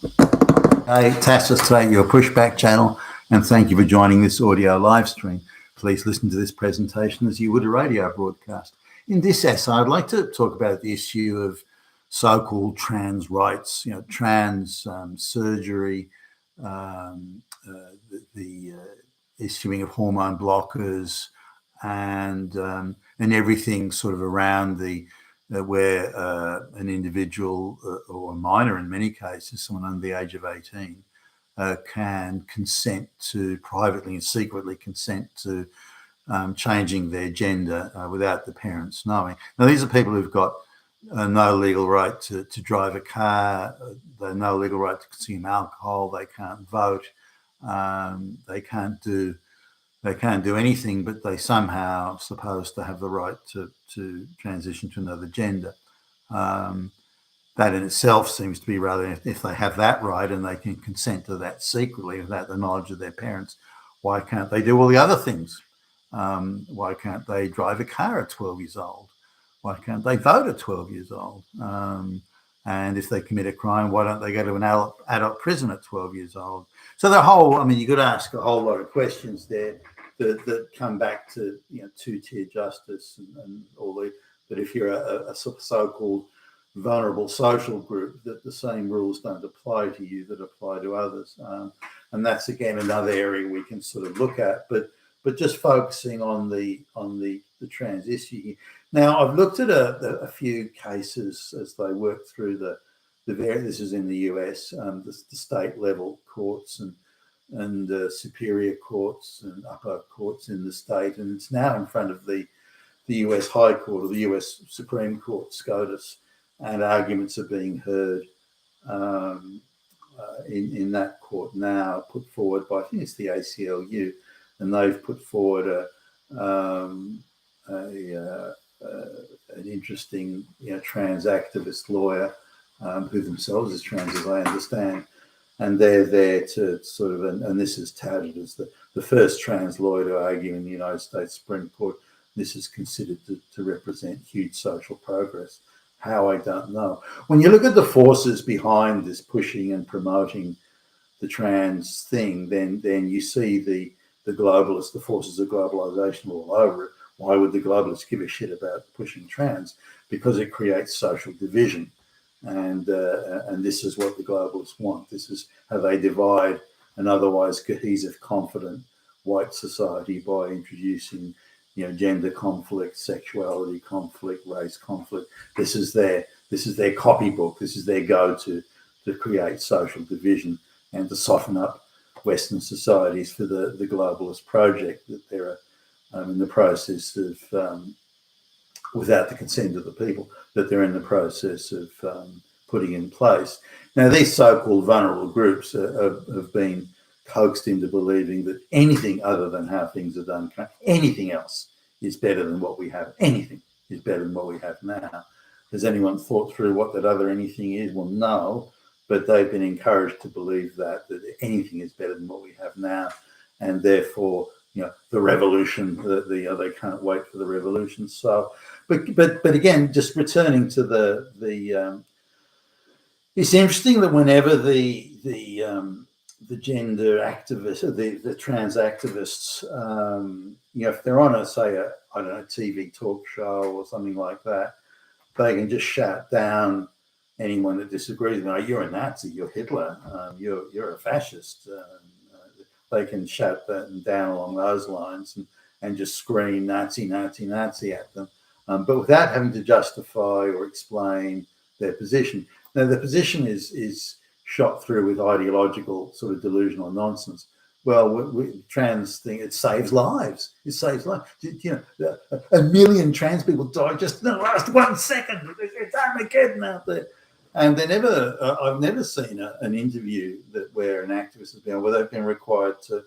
Hey, Tassus today, your pushback channel, and thank you for joining this audio live stream. Please listen to this presentation as you would a radio broadcast. In this essay, I'd like to talk about the issue of so-called trans rights, trans surgery, the issuing of hormone blockers, and everything sort of around the where an individual or a minor, in many cases, someone under the age of 18, can consent to privately and secretly consent to changing their gender without the parents knowing. Now, these are people who've got no legal right to drive a car, they have no legal right to consume alcohol, they can't vote, they can't do anything, but they somehow supposed to have the right to transition to another gender. That in itself seems to be rather, if they have that right and they can consent to that secretly without the knowledge of their parents, why can't they do all the other things? Why can't they drive a car at 12 years old? Why can't they vote at 12 years old? And if they commit a crime, why don't they go to an adult prison at 12 years old? So you could ask a whole lot of questions there that come back to two-tier justice and all that if you're a so-called vulnerable social group, that the same rules don't apply to you that apply to others. And that's again another area we can sort of look at, but just focusing on the trans issue here. Now, I've looked at a few cases as they work through this is in the US, the state level courts and superior courts and upper courts in the state, and it's now in front of the US High Court or the US Supreme Court, SCOTUS, and arguments are being heard in that court now, put forward by, I think it's the ACLU, and they've put forward an interesting trans activist lawyer who themselves is trans, as I understand, and they're there to sort of, and this is touted as the first trans lawyer to argue in the United States Supreme Court. This is considered to represent huge social progress. How, I don't know. When you look at the forces behind this pushing and promoting the trans thing, then you see the globalists, the forces of globalization all over it. Why would the globalists give a shit about pushing trans? Because it creates social division. And this is what the globalists want. This is how they divide an otherwise cohesive, confident white society by introducing, gender conflict, sexuality conflict, race conflict. This is their copybook. This is their go-to to create social division and to soften up Western societies for the globalist project that they're in the process of, without the consent of the people, that they're in the process of putting in place. Now, these so-called vulnerable groups have been coaxed into believing that anything other than how things are done, anything else is better than what we have. Anything is better than what we have now. Has anyone thought through what that other anything is? Well, no, but they've been encouraged to believe that anything is better than what we have now, and therefore, the revolution, they can't wait for the revolution. So, but again, just returning to the it's interesting that whenever the gender activists, the trans activists, if they're on a TV talk show or something like that, they can just shout down anyone that disagrees. You're a Nazi, you're Hitler, you're a fascist. They can shout that down along those lines and just scream Nazi, Nazi, Nazi at them, but without having to justify or explain their position. Now, the position is shot through with ideological sort of delusional nonsense. Well, trans thing, it saves lives. It saves lives. A million trans people died just in the last 1 second. It's Armageddon out there. And they never, I've never seen an interview where an activist has been, where they've been required to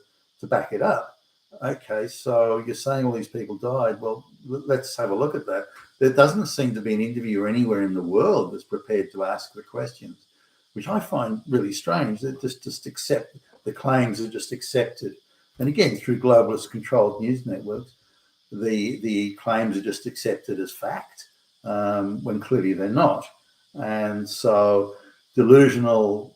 back it up. Okay, so you're saying all these people died. Well, let's have a look at that. There doesn't seem to be an interviewer anywhere in the world that's prepared to ask the questions, which I find really strange. That just accept the claims are just accepted. And again, through globalist controlled news networks, the claims are just accepted as fact when clearly they're not. And so delusional,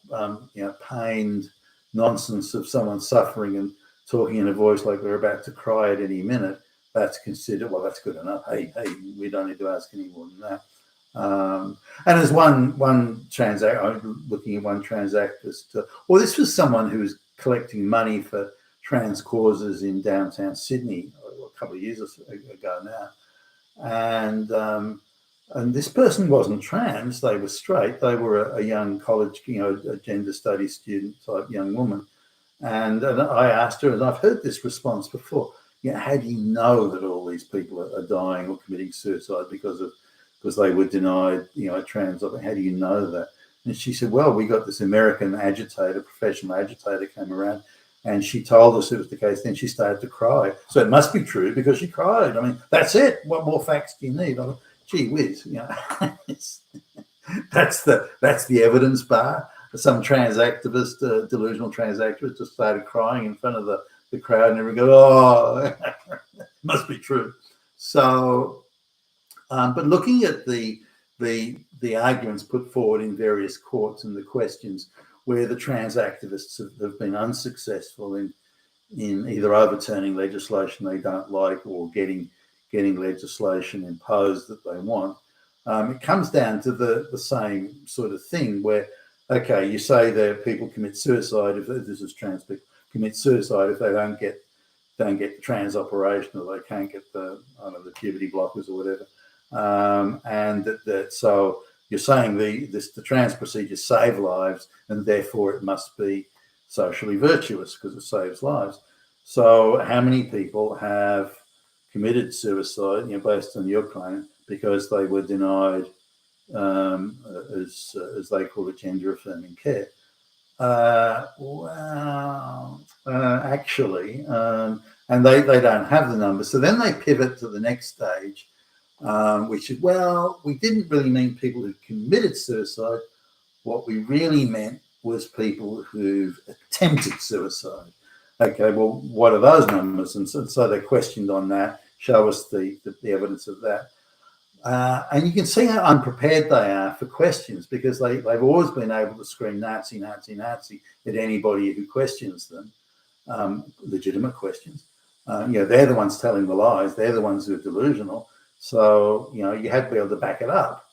pained nonsense of someone suffering and talking in a voice like they're about to cry at any minute, that's considered, well, that's good enough. Hey, we don't need to ask any more than that. And as I'm looking at one transactivist, well, this was someone who was collecting money for trans causes in downtown Sydney a couple of years ago now. And this person wasn't trans, they were straight. They were a young college, a gender studies student type young woman. And I asked her, and I've heard this response before, how do you know that all these people are dying or committing suicide because they were denied, a trans option? How do you know that? And she said, well, we got this American agitator, professional agitator came around, and she told us it was the case. Then she started to cry. So it must be true because she cried. I mean, that's it. What more facts do you need? Gee whiz, that's the evidence bar. Some trans activist, delusional trans activist, just started crying in front of the crowd, and everyone go, oh, must be true. So, but looking at the arguments put forward in various courts and the questions where the trans activists have been unsuccessful in either overturning legislation they don't like or getting legislation imposed that they want, it comes down to the same sort of thing where, okay, you say that people commit suicide, if this is trans people, commit suicide if they don't get the trans operation or they can't get the puberty blockers or whatever, and that so you're saying the trans procedures save lives and therefore it must be socially virtuous because it saves lives. So how many people have committed suicide, based on your claim, because they were denied, as they call it, gender affirming care? Actually, and they don't have the numbers. So then they pivot to the next stage, which is, well, we didn't really mean people who committed suicide. What we really meant was people who've attempted suicide. Okay, well, what are those numbers? And so they're questioned on that. Show us the evidence of that. And you can see how unprepared they are for questions because they've always been able to scream Nazi, Nazi, Nazi at anybody who questions them, legitimate questions. They're the ones telling the lies. They're the ones who are delusional. So, you have to be able to back it up.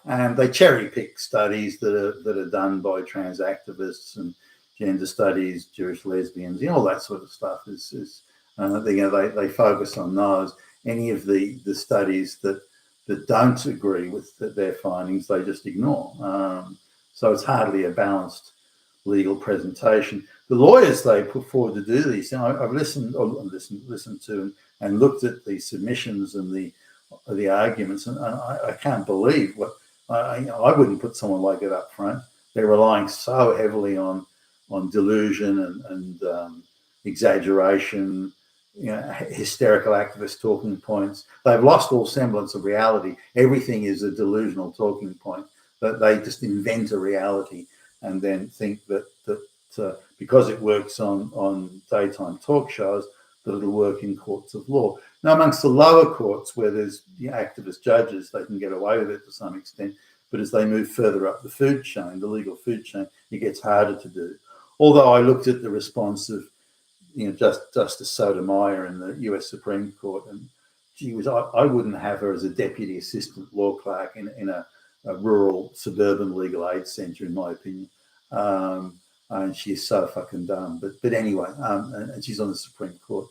And they cherry pick studies that are done by trans activists and gender studies, Jewish lesbians, all that sort of stuff. They focus on those. Any of the studies that don't agree with their findings, they just ignore. So it's hardly a balanced legal presentation. The lawyers they put forward to do these, I've listened to and looked at the submissions and the arguments, and I can't believe what I wouldn't put someone like it up front. They're relying so heavily on delusion and exaggeration, hysterical activist talking points. They've lost all semblance of reality. Everything is a delusional talking point. That they just invent a reality and then think that because it works on daytime talk shows, that it'll work in courts of law. Now, amongst the lower courts where there's activist judges, they can get away with it to some extent. But as they move further up the food chain, the legal food chain, it gets harder to do. Although I looked at the response of Justice Sotomayor in the US Supreme Court, and gee whiz, I wouldn't have her as a deputy assistant law clerk in a rural suburban legal aid centre, in my opinion. And she's so fucking dumb. But anyway, and she's on the Supreme Court.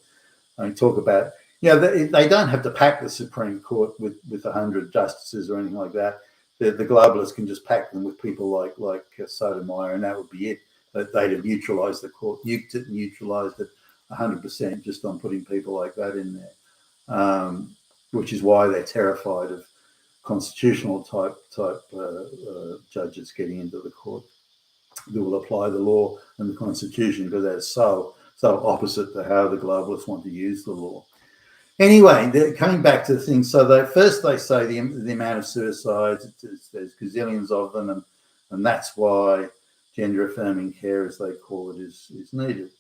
I mean, talk about, they don't have to pack the Supreme Court with 100 justices or anything like that. The globalists can just pack them with people like Sotomayor, and that would be it. They'd have neutralised the court, nuked it, neutralised it 100% just on putting people like that in there, which is why they're terrified of constitutional type judges getting into the court who will apply the law and the Constitution, because that's so opposite to how the globalists want to use the law. Anyway, coming back to the thing, so they say the amount of suicides, there's gazillions of them, and that's why gender affirming care, as they call it, is needed.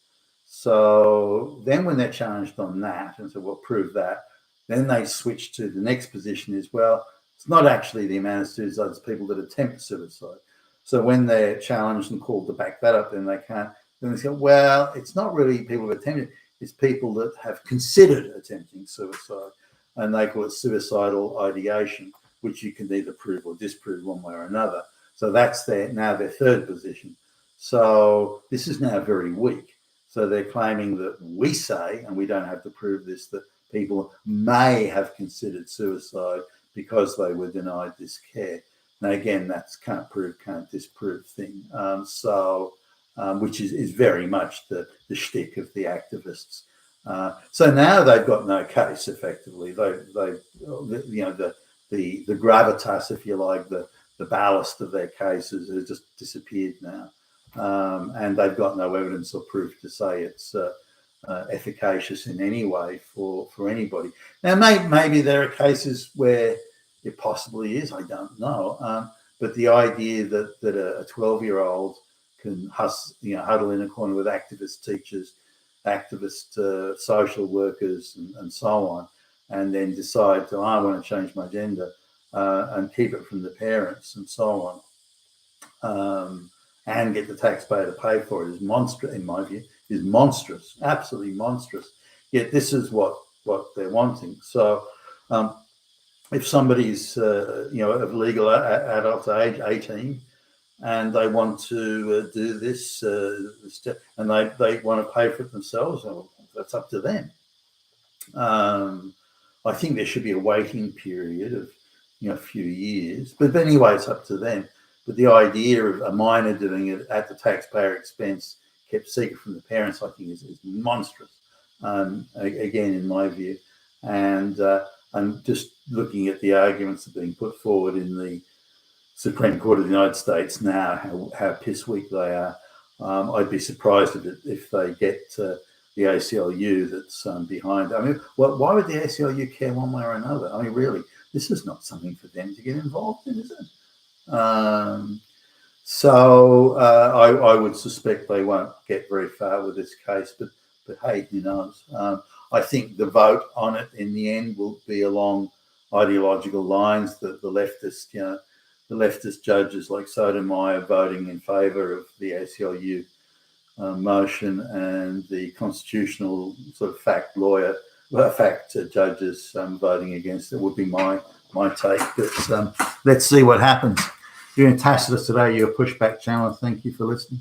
So then when they're challenged on that and so, well, prove that, then they switch to the next position is, well, it's not actually the amount of suicides, people that attempt suicide. So when they're challenged and called to back that up, then they can't. Then they say, well, it's not really people who attempted; it's people that have considered attempting suicide, and they call it suicidal ideation, which you can either prove or disprove one way or another. So that's their third position. So this is now very weak. So they're claiming that we say, and we don't have to prove this, that people may have considered suicide because they were denied this care. Now, again, that's can't prove, can't disprove thing. Which is very much the shtick of the activists. So now they've got no case. Effectively, the gravitas, if you like, the ballast of their cases has just disappeared now, and they've got no evidence or proof to say it's efficacious in any way for anybody. Now, maybe there are cases where it possibly is. I don't know, but the idea that a 12-year-old can huddle in a corner with activist teachers, activist social workers, and so on, and then decide to, I want to change my gender, and keep it from the parents and so on, and get the taxpayer to pay for it is monstrous, in my view, is monstrous, absolutely monstrous. Yet this is what they're wanting. So if somebody's of legal adult age, 18, and they want to do this, and they want to pay for it themselves, well, that's up to them. I think there should be a waiting period of a few years, but anyway, it's up to them. But the idea of a minor doing it at the taxpayer expense, kept secret from the parents, I think is monstrous. Again, in my view, and I'm just looking at the arguments that are being put forward in the Supreme Court of the United States now, how piss weak they are. I'd be surprised if they get the ACLU that's behind. I mean, why would the ACLU care one way or another? I mean, really, this is not something for them to get involved in, is it? So I would suspect they won't get very far with this case, but hey, who knows? I think the vote on it in the end will be along ideological lines. The leftist judges like Sotomayor voting in favour of the ACLU motion, and the constitutional sort of fact judges voting against it would be my take. But let's see what happens. You're in Tacitus today. You're a pushback channel. Thank you for listening.